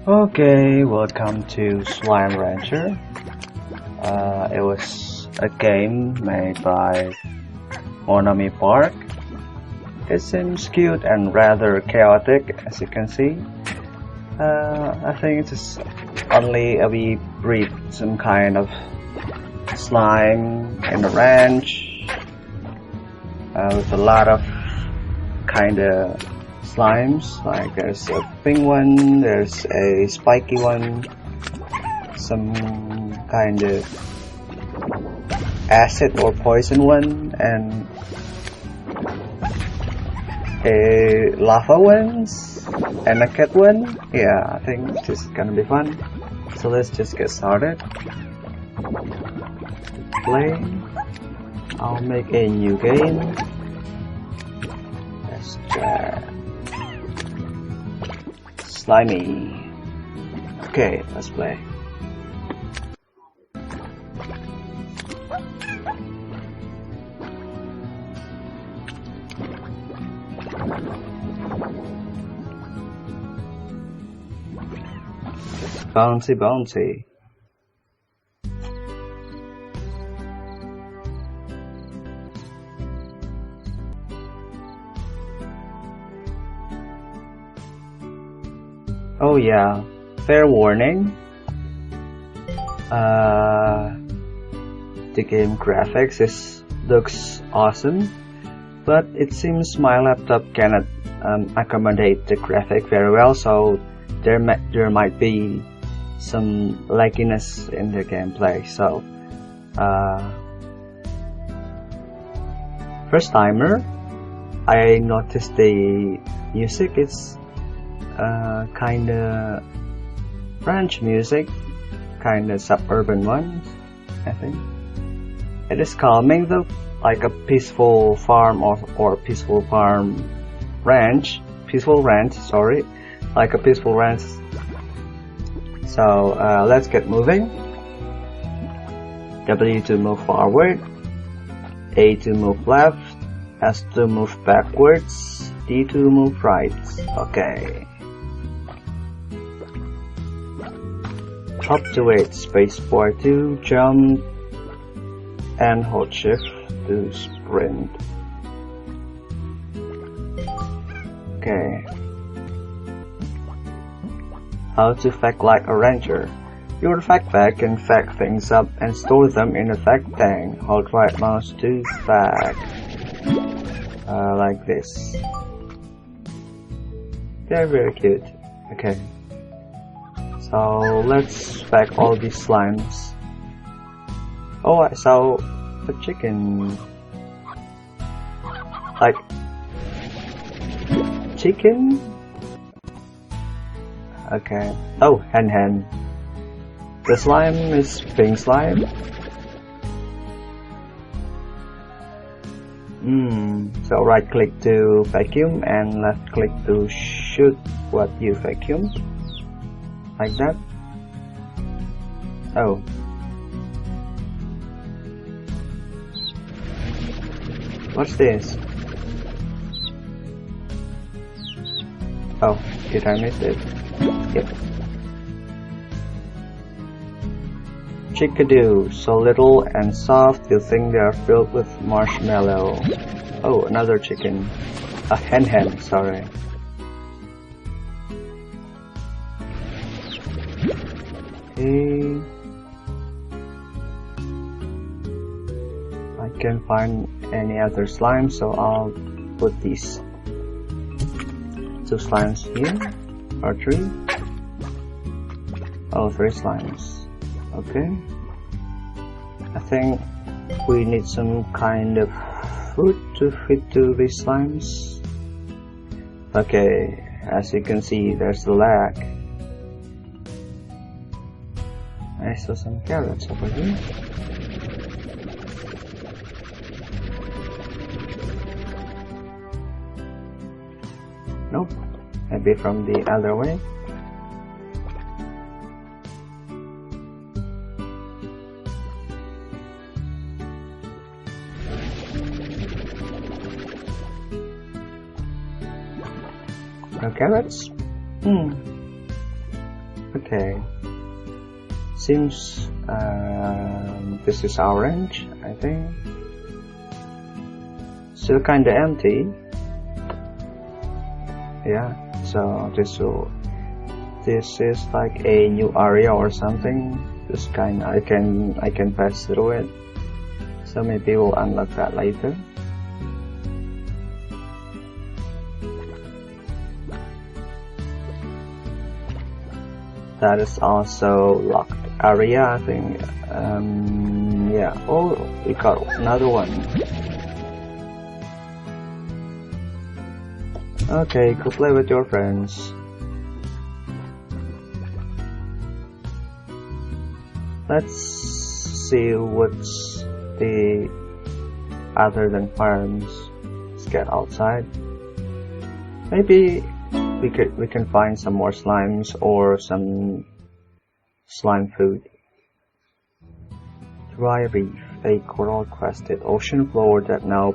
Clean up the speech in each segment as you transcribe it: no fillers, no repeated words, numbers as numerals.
Okay, welcome to Slime Rancher. It was a game made by Monomipark. It seems cute and rather chaotic, as you can see. I think it's only we breed some kind of slime in the ranch with a lot of kind of slimes, like there's a pink one, there's a spiky one, some kind of acid or poison one, and a lava ones, and a cat one. Yeah, I think this is gonna be fun. So let's just get started. Play. I'll make a new game. Let's try. Slimy. Okay, let's play. Bouncy, bouncy. Oh yeah, fair warning. The game graphics looks awesome, but it seems my laptop cannot accommodate the graphic very well, so there might be some lagginess in the gameplay. So first timer, I noticed the music is kinda French music, kinda suburban ones, I think. It is calming though, like a peaceful farm or peaceful farm ranch, sorry, like a peaceful ranch. So let's get moving. W to move forward, A to move left, S to move backwards, D to move right. Okay. Up to 8, spacebar to jump, and hold shift to sprint. Okay. How to fact like a ranger. Your fact bag can fact things up and store them in a fact tank. Hold right mouse to fact. Like this. They're very cute. Okay. So let's fact all these slimes. Oh, I saw a chicken. Like chicken? Okay. Oh, hen. The slime is pink slime. So right click to vacuum and left click to shoot what you vacuum. Like that. Oh. What's this? Oh, did I miss it? Yep. Chickadoo, so little and soft you think they are filled with marshmallow. Oh, another chicken. A hen, sorry. Okay. I can't find any other slime, so I'll put these 2 slimes here, or 3. Oh, 3 slimes. Okay. I think we need some kind of food to fit to these slimes. Okay, as you can see, there's the lag. I saw some carrots over here. Nope, maybe from the other way. No carrots? Okay, seems this is our range, I think. Still kinda empty. Yeah, so this is like a new area or something. This kind I can pass through it. So maybe we'll unlock that later. That is also locked area, I think. Yeah. Oh, we got another one. Okay, go play with your friends. Let's see what's the other than farms. Let's get outside. Maybe we can find some more slimes or some slime food. Dry reef, a coral crested ocean floor that now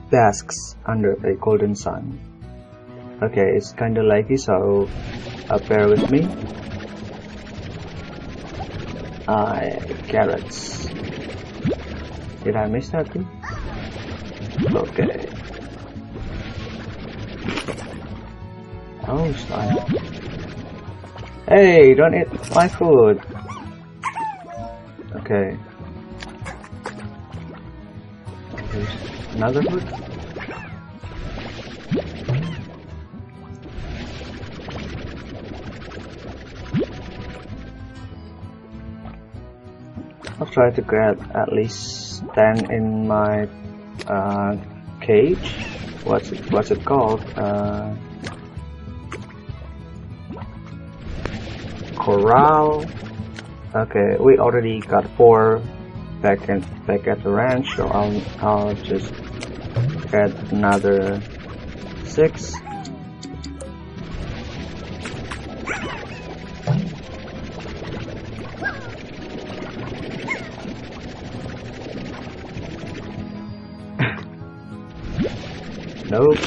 basks under a golden sun. Okay, it's kinda laggy, so bear with me. Carrots. Did I miss that too? Okay. Oh, slime. Hey, don't eat my food. Okay. Here's another food. I'll try to get at least 10 in my cage. What's it called? Corral. Okay, we already got 4 back at the ranch, so I'll just get another 6. Nope.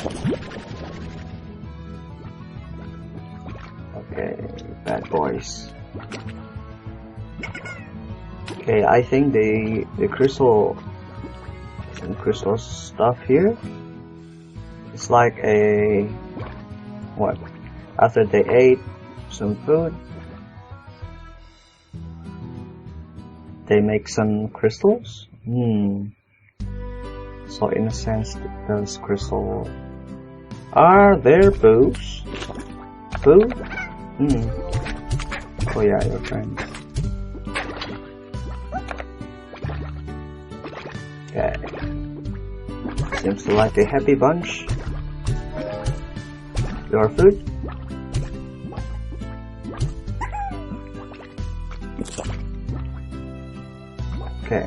Okay, bad boys. Okay, I think the crystal, some crystal stuff here. It's like a what? After they ate some food, they make some crystals. So in a sense, those crystals are their boobs. Boo? Oh yeah, your friends. Okay. Seems like a happy bunch. Your food? Okay.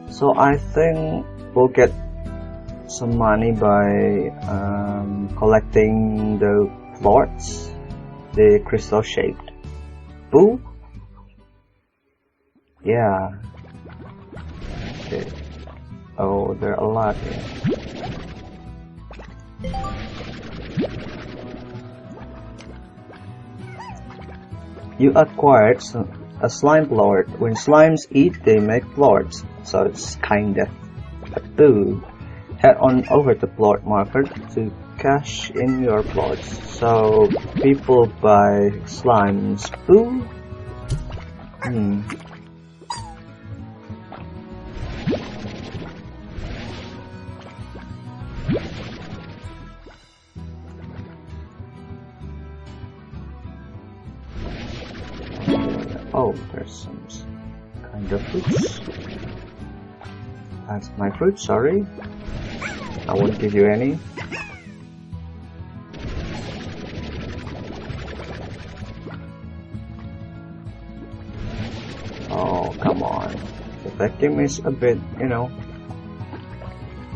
So I think we'll get some money by collecting the plorts, the crystal shaped. Boo? Yeah. Okay. Oh, there are a lot here. You acquired a slime plort. When slimes eat, they make plorts. So it's kinda a boo. Head on over to plort market to cash in your plorts. So people buy slimes. Boo? Oh, there's some kind of fruits. That's my fruit, sorry. I won't give you any. Oh, come on. The vacuum is a bit,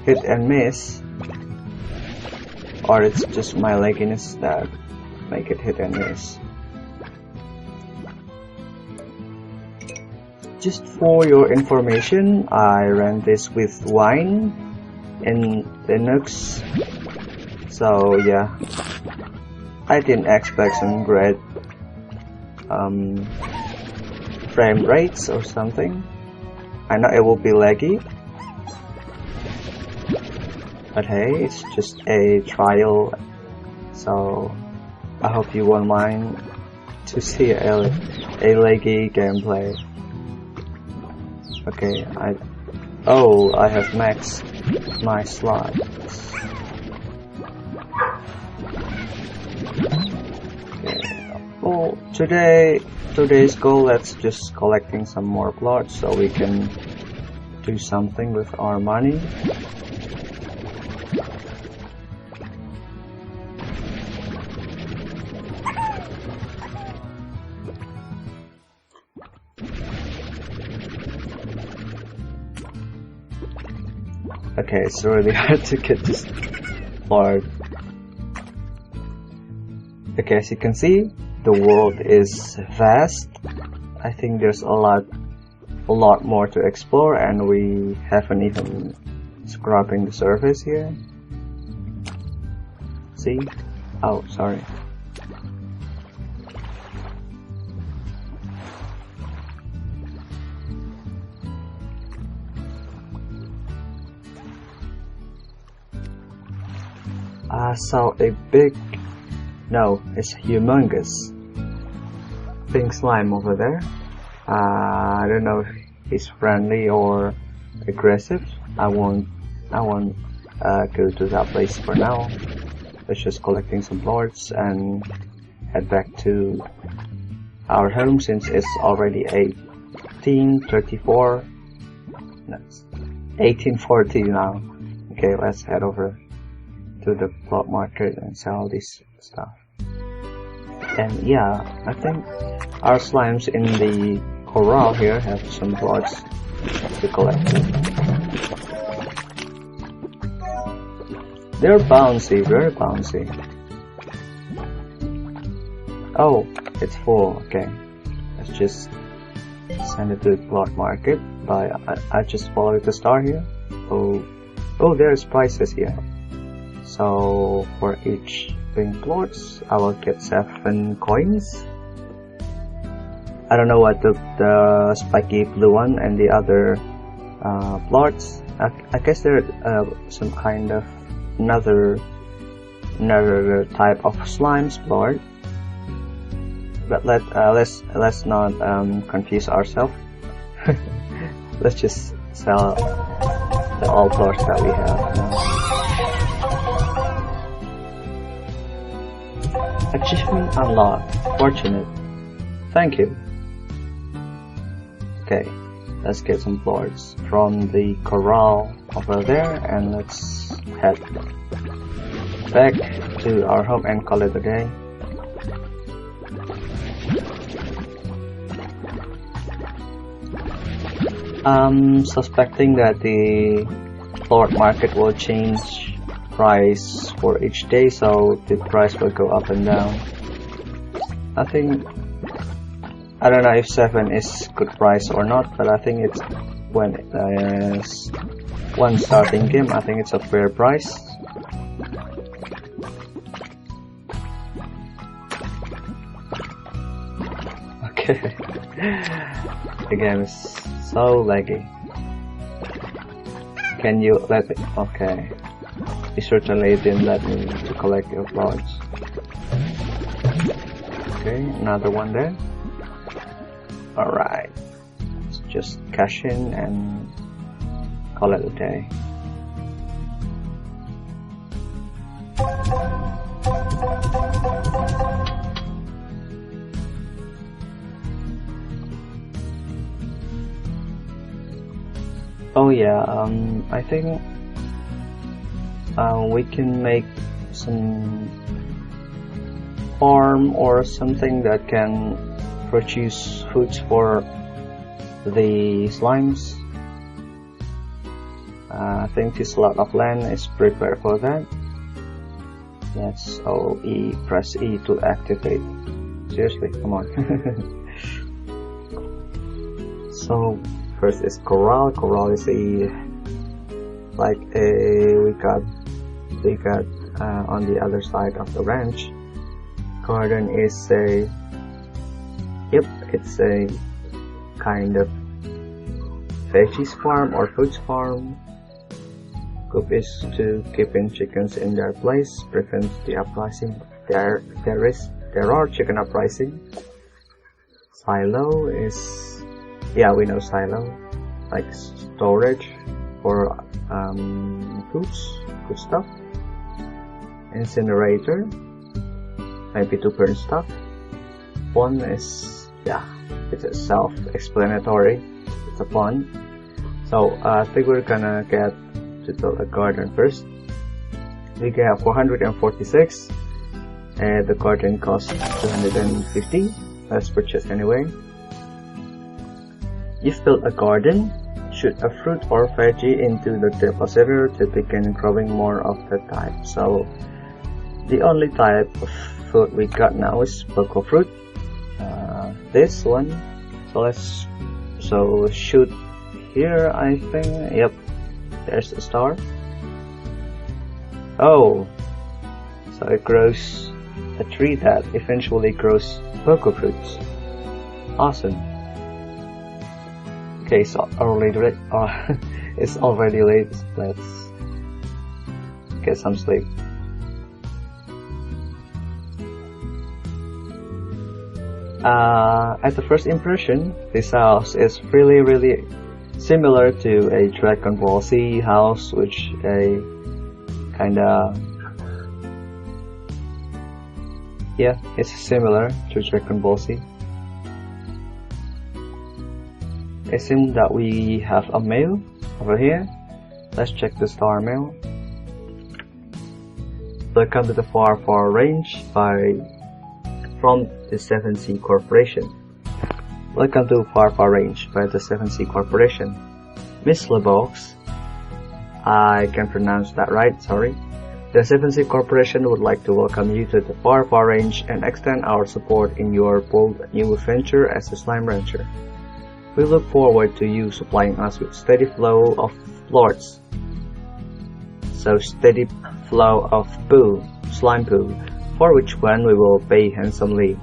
hit and miss. Or it's just my lagginess that make it hit and miss. Just for your information, I ran this with wine in Linux. So yeah, I didn't expect some great frame rates or something. I know it will be laggy, but hey, it's just a trial, so I hope you won't mind to see a laggy gameplay. Okay, I have maxed my slots. Well, today's goal, let's just collecting some more plorts so we can do something with our money. Okay, it's really hard to get this plort. Okay, as you can see, the world is vast. I think there's a lot more to explore, and we haven't even scrubbing the surface here. See? Oh, sorry. I saw a big, no, it's humongous pink slime over there. I don't know if he's friendly or aggressive. I won't go to that place for now. Let's just collecting some plorts and head back to our home, since it's already 18:34. That's 18:40 now. Okay, let's head over to the plot market and sell this stuff. And yeah, I think our slimes in the corral here have some plorts to collect. They're bouncy, very bouncy. Oh, it's full. Okay, let's just send it to the plot market. I just followed the star here. Oh, there's prices here. So for each pink plorts, I will get 7 coins. I don't know what the spiky blue one and the other plorts. I guess they're some kind of another type of slimes plort. But let's not confuse ourselves. Let's just sell the all plorts that we have now. Achievement unlocked. Fortunate. Thank you. Okay, let's get some plorts from the corral over there, and let's head back to our home and call it a day. I'm suspecting that the plort market will change price for each day, so the price will go up and down. I don't know if 7 is good price or not, but I think it's when it's one starting game, I think it's a fair price. Okay. The game is so laggy. Can you let me? Okay. You certainly didn't let me to collect your plorts. Okay, another one there. Alright. Let's just cash in and call it a day. Oh yeah, I think we can make some farm or something that can produce foods for the slimes. I think this lot of land is prepared for that. Let's press E to activate. Seriously, come on. So first is corral. Corral is we got on the other side of the ranch. garden is it's a kind of veggies farm or fruits farm. Coop is to keeping chickens in their place, prevents the uprising. There are chicken uprising. Silo is, yeah, we know silo, like storage for food stuff. Incinerator, maybe to burn stuff. Pond is, yeah, it's a self-explanatory. It's a pond. So I think we're gonna get to build a garden first. We have 446 and the garden costs 250. Let's purchase anyway. You've built a garden. Shoot a fruit or veggie into the depositor to begin growing more of the type. So the only type of fruit we got now is cocoa fruit. This one. So shoot here, I think. Yep, there's a star. Oh, so it grows a tree that eventually grows cocoa fruits. Awesome. Okay, so it's already late. Let's get some sleep. At the first impression, this house is really similar to a Dragon Ball Z house, which a kinda, yeah, it's similar to Dragon Ball Z. It seems that we have a mail over here. Let's check the star mail. Welcome to the far range from the 7C Corporation. Welcome to far range by the 7C Corporation. Ms Lebeaux, I can pronounce that right, sorry. The 7C Corporation would like to welcome you to the far range and extend our support in your bold new venture as a slime rancher. We look forward to you supplying us with steady flow of plorts. So steady flow of slime poo, for which one we will pay handsomely.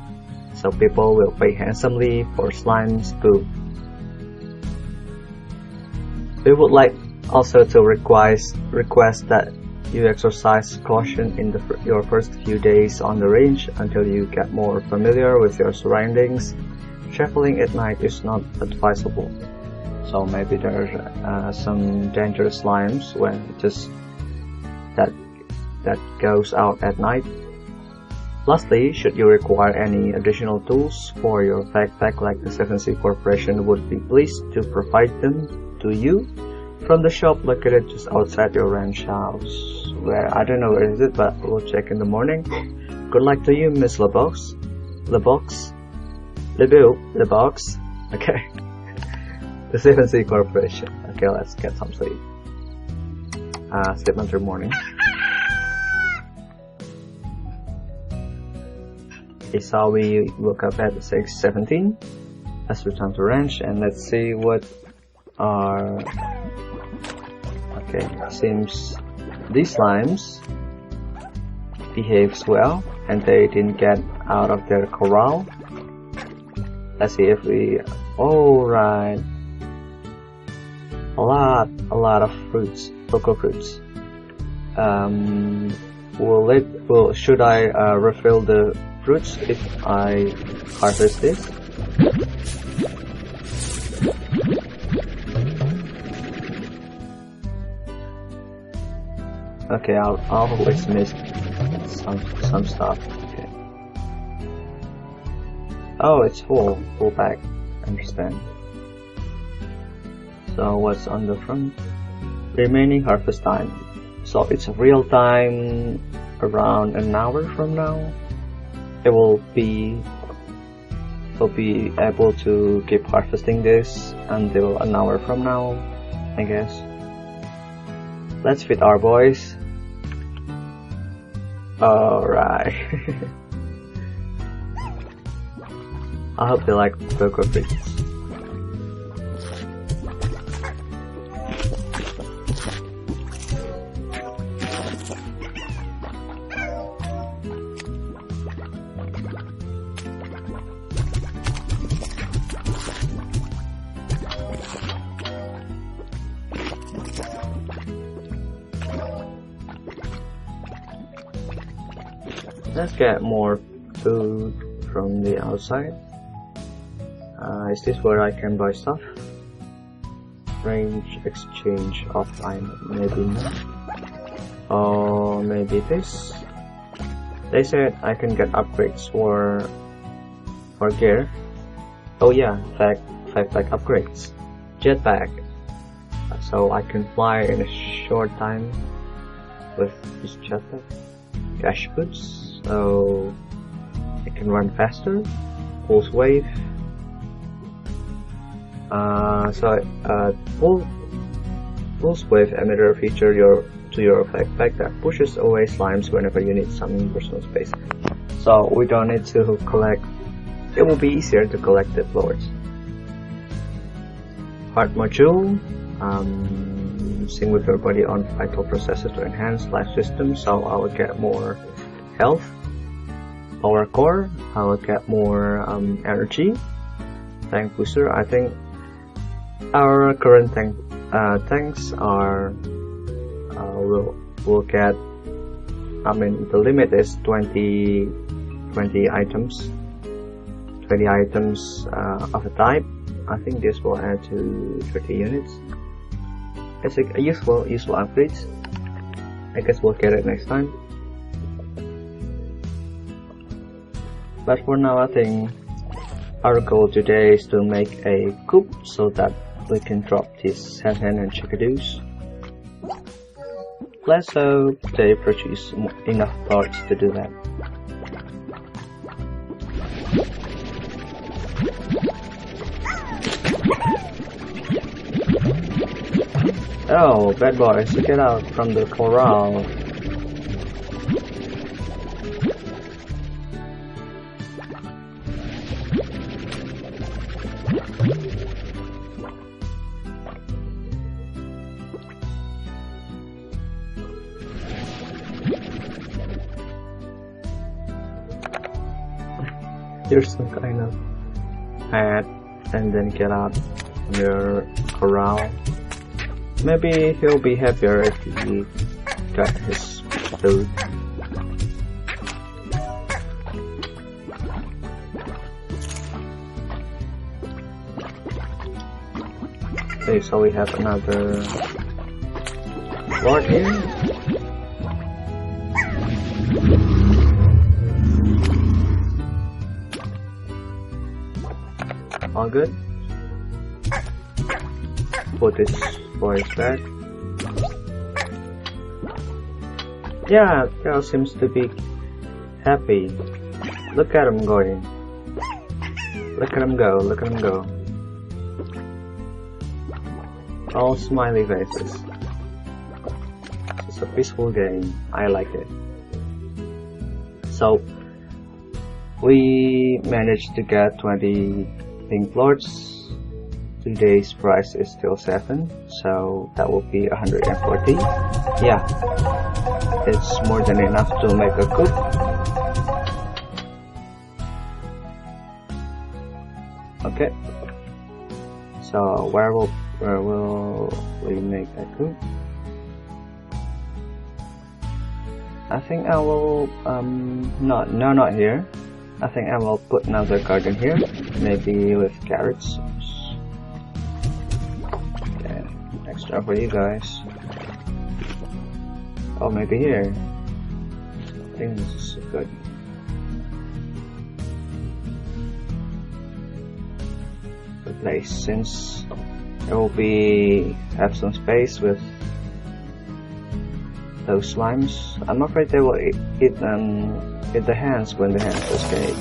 So people will pay handsomely for slime's poo. We would like also to request that you exercise caution in your first few days on the range until you get more familiar with your surroundings. Traveling at night is not advisable. So maybe there are some dangerous slimes when that goes out at night. Lastly, should you require any additional tools for your backpack, like the 7C Corporation would be pleased to provide them to you from the shop located just outside your ranch house. Where I don't know where is it, but we'll check in the morning. Good luck to you, Ms Lebeaux. Okay. The 7C Corporation. Okay, let's get some sleep. Sleep until morning. Okay, so we woke up at 6:17. Let's return to ranch and let's see what are. Okay, seems these slimes behaves well and they didn't get out of their corral. Let's see if we. Alright, a lot of fruits, cocoa fruits. Should I refill the fruits if I harvest this? Okay, I'll always miss some stuff. Okay. Oh, it's full back. Understand. So what's on the front? Remaining harvest time. So it's real time. Around an hour from now, it will be able to keep harvesting this until an hour from now, I guess. Let's feed our boys. Alright. I hope they like cocoa fruits. Let's get more food from the outside. Is this where I can buy stuff? Range exchange offline, maybe not. Or maybe this. They said I can get upgrades for gear. Oh yeah, fact like upgrades. Jetpack. So I can fly in a short time with this jetpack. Cash boots, so I can run faster. Pulse wave. Pulse wave emitter feature to your backpack that pushes away slimes whenever you need some personal space. So we don't need to collect. It will be easier to collect the plorts. Heart module. Sync with your body on vital processes to enhance life system. So I will get more health. Power core. I will get more energy. Tank booster. I think our current tanks are will get. I mean, the limit is 20 items. 20 items of a type. I think this will add to 30 units. It's a useful upgrade. I guess we'll get it next time. But for now, I think our goal today is to make a coop so that we can drop these hen and chickadoos. Let's hope they produce enough parts to do that. Oh, bad boys, get out from the corral. You're some kind of hat and then get out from your corral. Maybe he'll be happier if he got his food. Okay, so we have another plort here. All good. Put this boys back. Yeah, girl seems to be happy. Look at him going. Look at him go, look at him go. All smiley faces. It's a peaceful game. I like it. So we managed to get 20 pink plorts. Today's price is still 7, so that will be 140. Yeah, it's more than enough to make a coop. Okay, so where will we make a coop? I think I will not here. I think I will put another garden here, maybe with carrots. Extra for you guys. Oh, maybe here. I think this is good. Good place, since there will have some space with those slimes. I'm afraid they will eat the hands when the hands escape.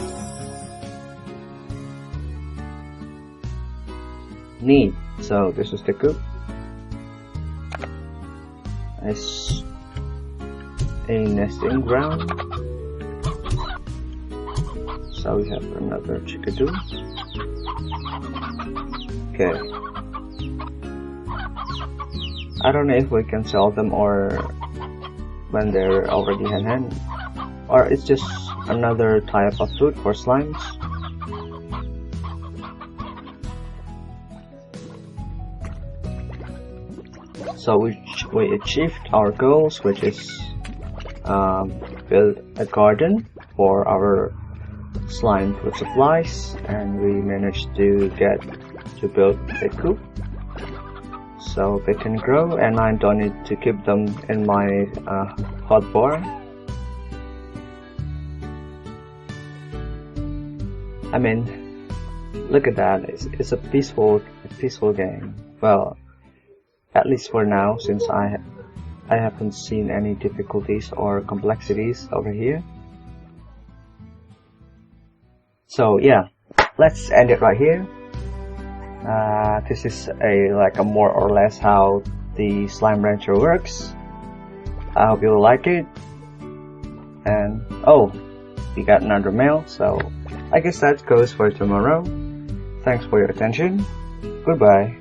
Neat. So this is the coop. It's a nesting ground. So we have another chickadoo. Okay. I don't know if we can sell them or when they're already hen, or it's just another type of food for slimes. So we achieved our goals, which is build a garden for our slime food supplies, and we managed to build a coop so they can grow, and I don't need to keep them in my hot bar. I mean, look at that, it's a peaceful game. Well, at least for now, since I haven't seen any difficulties or complexities over here. So yeah, let's end it right here. This is like a more or less how the Slime Rancher works. I hope you like it. And oh, we got another mail, so I guess that goes for tomorrow. Thanks for your attention. Goodbye.